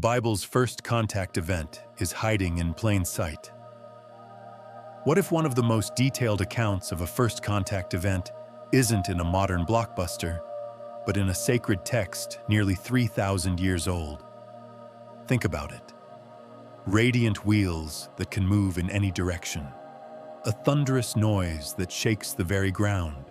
Bible's first contact event is hiding in plain sight? What if one of the most detailed accounts of a first contact event isn't in a modern blockbuster, but in a sacred text nearly 3,000 years old? Think about it. Radiant wheels that can move in any direction, a thunderous noise that shakes the very ground,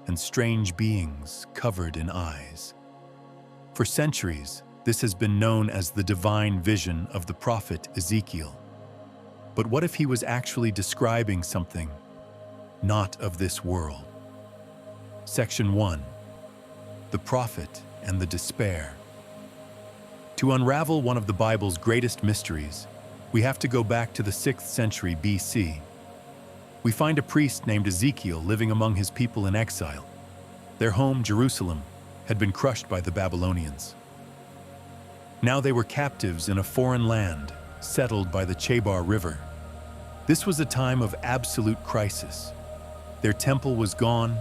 and strange beings covered in eyes. For centuries, this has been known as the divine vision of the prophet Ezekiel. But what if he was actually describing something not of this world? Section 1. The Prophet and the Despair. To unravel one of the Bible's greatest mysteries, we have to go back to the 6th century BC. We find a priest named Ezekiel living among his people in exile. Their home, Jerusalem, had been crushed by the Babylonians. Now they were captives in a foreign land, settled by the Chebar River. This was a time of absolute crisis. Their temple was gone,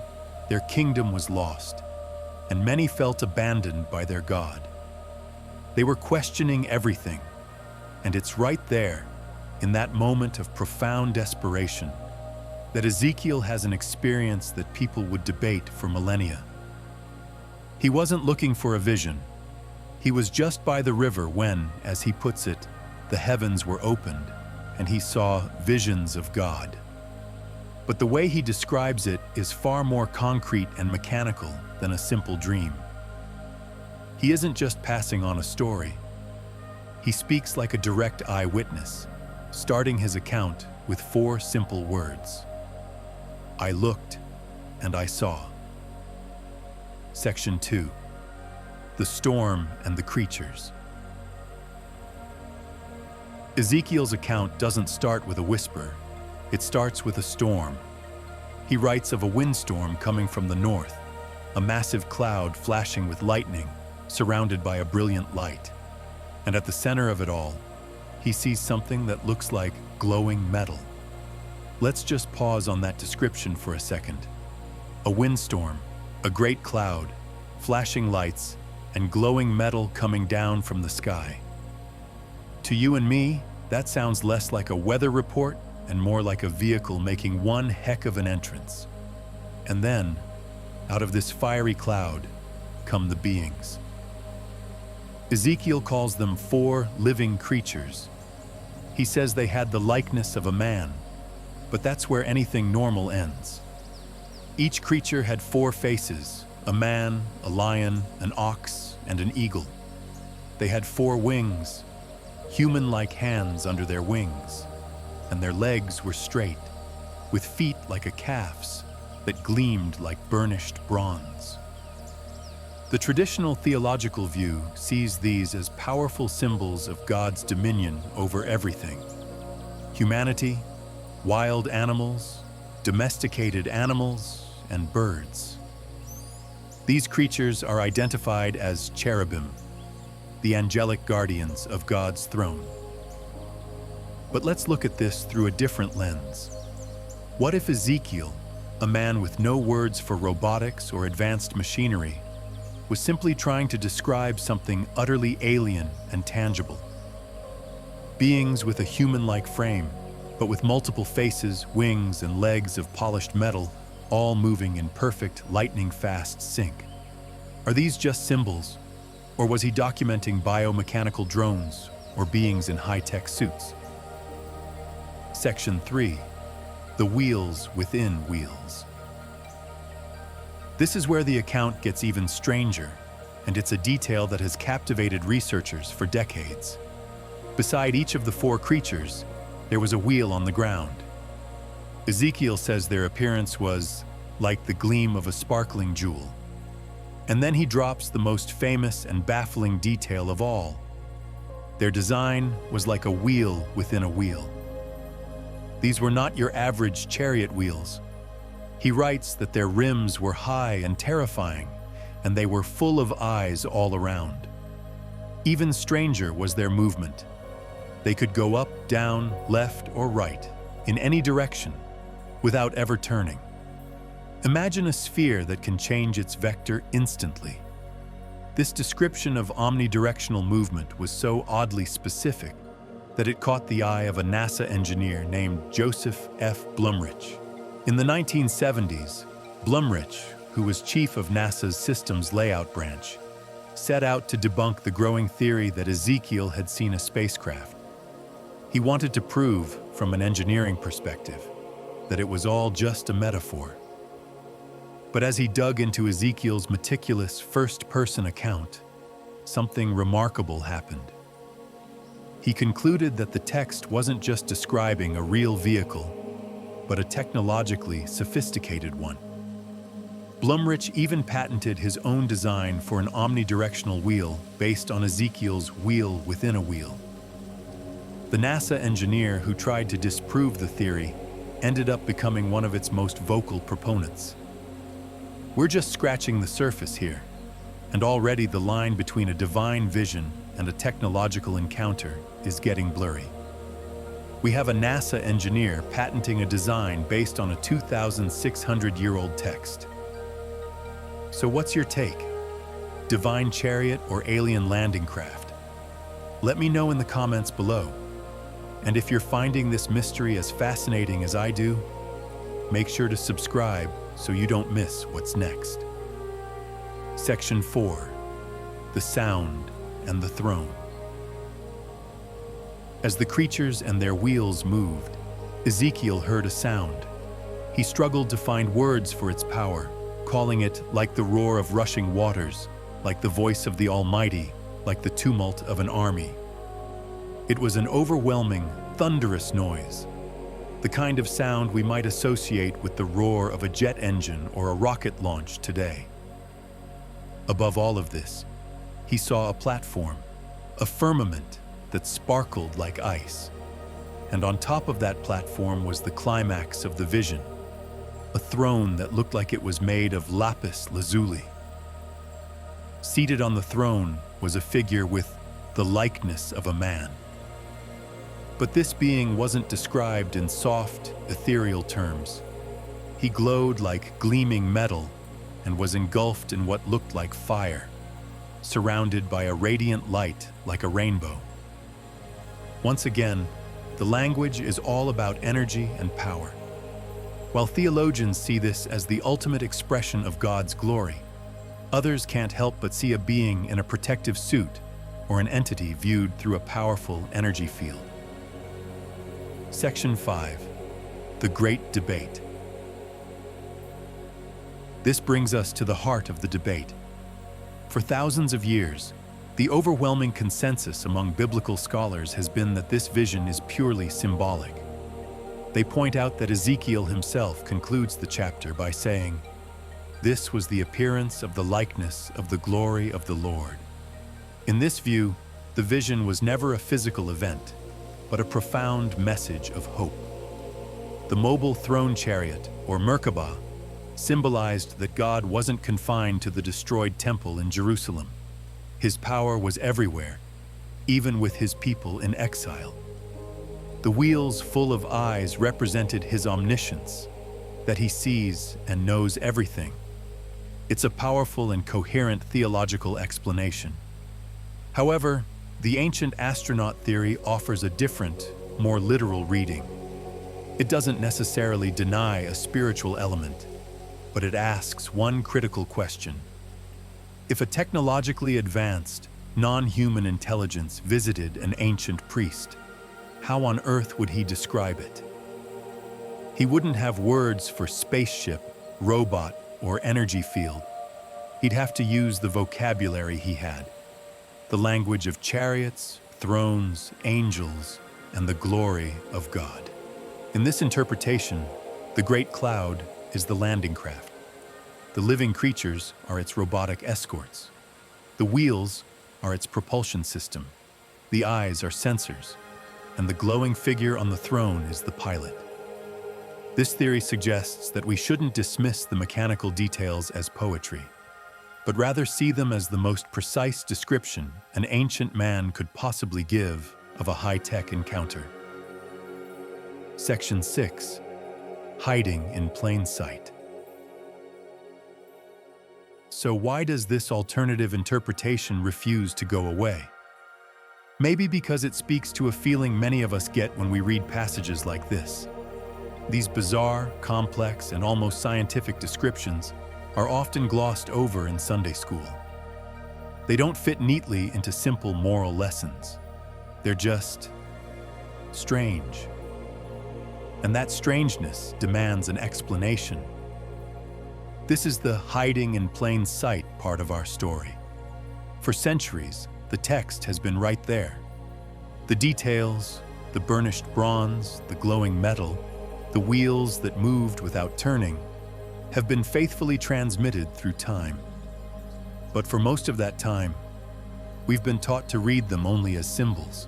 their kingdom was lost, and many felt abandoned by their God. They were questioning everything, and it's right there, in that moment of profound desperation, that Ezekiel has an experience that people would debate for millennia. He wasn't looking for a vision. He was just by the river when, as he puts it, the heavens were opened, and he saw visions of God. But the way he describes it is far more concrete and mechanical than a simple dream. He isn't just passing on a story. He speaks like a direct eyewitness, starting his account with 4 simple words. I looked, and I saw. Section 2. The Storm and the Creatures. Ezekiel's account doesn't start with a whisper. It starts with a storm. He writes of a windstorm coming from the north, a massive cloud flashing with lightning, surrounded by a brilliant light. And at the center of it all, he sees something that looks like glowing metal. Let's just pause on that description for a second. A windstorm, a great cloud, flashing lights, and glowing metal coming down from the sky. To you and me, that sounds less like a weather report and more like a vehicle making one heck of an entrance. And then, out of this fiery cloud, come the beings. Ezekiel calls them 4 living creatures. He says they had the likeness of a man, but that's where anything normal ends. Each creature had 4 faces, a man, a lion, an ox, and an eagle. They had 4 wings, human-like hands under their wings, and their legs were straight, with feet like a calf's that gleamed like burnished bronze. The traditional theological view sees these as powerful symbols of God's dominion over everything. Humanity, wild animals, domesticated animals, and birds. These creatures are identified as cherubim, the angelic guardians of God's throne. But let's look at this through a different lens. What if Ezekiel, a man with no words for robotics or advanced machinery, was simply trying to describe something utterly alien and tangible? Beings with a human-like frame, but with multiple faces, wings, and legs of polished metal, all moving in perfect, lightning-fast sync. Are these just symbols, or was he documenting biomechanical drones or beings in high-tech suits? Section 3. The Wheels Within Wheels. This is where the account gets even stranger, and it's a detail that has captivated researchers for decades. Beside each of the 4 creatures, there was a wheel on the ground. Ezekiel says their appearance was like the gleam of a sparkling jewel. And then he drops the most famous and baffling detail of all. Their design was like a wheel within a wheel. These were not your average chariot wheels. He writes that their rims were high and terrifying, and they were full of eyes all around. Even stranger was their movement. They could go up, down, left, or right, in any direction, without ever turning. Imagine a sphere that can change its vector instantly. This description of omnidirectional movement was so oddly specific that it caught the eye of a NASA engineer named Joseph F. Blumrich. In the 1970s, Blumrich, who was chief of NASA's Systems Layout Branch, set out to debunk the growing theory that Ezekiel had seen a spacecraft. He wanted to prove, from an engineering perspective, that it was all just a metaphor. But as he dug into Ezekiel's meticulous first-person account, something remarkable happened. He concluded that the text wasn't just describing a real vehicle, but a technologically sophisticated one. Blumrich even patented his own design for an omnidirectional wheel based on Ezekiel's wheel within a wheel. The NASA engineer who tried to disprove the theory ended up becoming one of its most vocal proponents. We're just scratching the surface here, and already the line between a divine vision and a technological encounter is getting blurry. We have a NASA engineer patenting a design based on a 2,600-year-old text. So what's your take? Divine chariot or alien landing craft? Let me know in the comments below. And if you're finding this mystery as fascinating as I do, make sure to subscribe so you don't miss what's next. Section 4. The Sound and the Throne. As the creatures and their wheels moved, Ezekiel heard a sound. He struggled to find words for its power, calling it like the roar of rushing waters, like the voice of the Almighty, like the tumult of an army. It was an overwhelming, thunderous noise, the kind of sound we might associate with the roar of a jet engine or a rocket launch today. Above all of this, he saw a platform, a firmament that sparkled like ice. And on top of that platform was the climax of the vision, a throne that looked like it was made of lapis lazuli. Seated on the throne was a figure with the likeness of a man. But this being wasn't described in soft, ethereal terms. He glowed like gleaming metal and was engulfed in what looked like fire, surrounded by a radiant light like a rainbow. Once again, the language is all about energy and power. While theologians see this as the ultimate expression of God's glory, others can't help but see a being in a protective suit or an entity viewed through a powerful energy field. Section 5. The Great Debate. This brings us to the heart of the debate. For thousands of years, the overwhelming consensus among biblical scholars has been that this vision is purely symbolic. They point out that Ezekiel himself concludes the chapter by saying, "This was the appearance of the likeness of the glory of the Lord." In this view, the vision was never a physical event, but a profound message of hope. The mobile throne chariot, or Merkabah, symbolized that God wasn't confined to the destroyed temple in Jerusalem. His power was everywhere, even with his people in exile. The wheels full of eyes represented his omniscience, that he sees and knows everything. It's a powerful and coherent theological explanation. However, the ancient astronaut theory offers a different, more literal reading. It doesn't necessarily deny a spiritual element, but it asks one critical question. If a technologically advanced, non-human intelligence visited an ancient priest, how on earth would he describe it? He wouldn't have words for spaceship, robot, or energy field. He'd have to use the vocabulary he had. The language of chariots, thrones, angels, and the glory of God. In this interpretation, the great cloud is the landing craft. The living creatures are its robotic escorts. The wheels are its propulsion system. The eyes are sensors, and the glowing figure on the throne is the pilot. This theory suggests that we shouldn't dismiss the mechanical details as poetry, but rather see them as the most precise description an ancient man could possibly give of a high-tech encounter. Section 6. Hiding in plain sight. So why does this alternative interpretation refuse to go away? Maybe because it speaks to a feeling many of us get when we read passages like this. These bizarre, complex, and almost scientific descriptions are often glossed over in Sunday school. They don't fit neatly into simple moral lessons. They're just strange. And that strangeness demands an explanation. This is the hiding in plain sight part of our story. For centuries, the text has been right there. The details, the burnished bronze, the glowing metal, the wheels that moved without turning, have been faithfully transmitted through time. But for most of that time, we've been taught to read them only as symbols.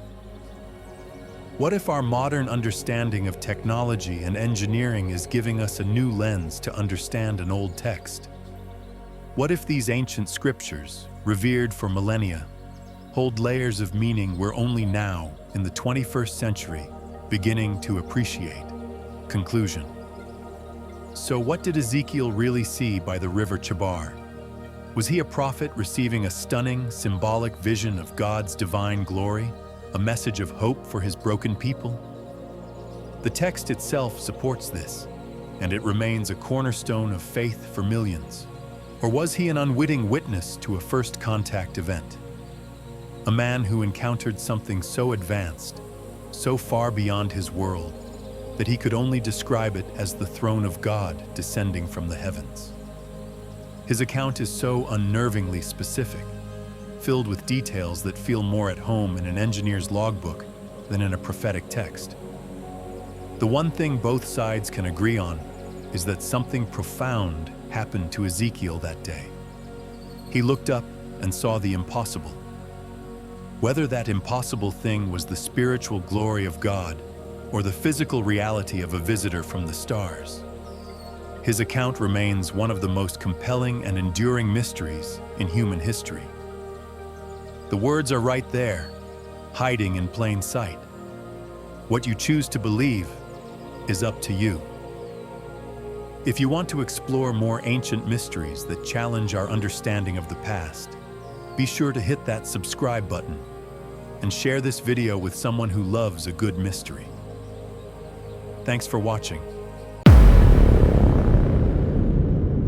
What if our modern understanding of technology and engineering is giving us a new lens to understand an old text? What if these ancient scriptures, revered for millennia, hold layers of meaning we're only now, in the 21st century, beginning to appreciate? Conclusion. So what did Ezekiel really see by the river Chebar? Was he a prophet receiving a stunning, symbolic vision of God's divine glory, a message of hope for his broken people? The text itself supports this, and it remains a cornerstone of faith for millions. Or was he an unwitting witness to a first contact event? A man who encountered something so advanced, so far beyond his world, that he could only describe it as the throne of God descending from the heavens. His account is so unnervingly specific, filled with details that feel more at home in an engineer's logbook than in a prophetic text. The one thing both sides can agree on is that something profound happened to Ezekiel that day. He looked up and saw the impossible. Whether that impossible thing was the spiritual glory of God or the physical reality of a visitor from the stars, his account remains one of the most compelling and enduring mysteries in human history. The words are right there, hiding in plain sight. What you choose to believe is up to you. If you want to explore more ancient mysteries that challenge our understanding of the past, be sure to hit that subscribe button and share this video with someone who loves a good mystery. Thanks for watching.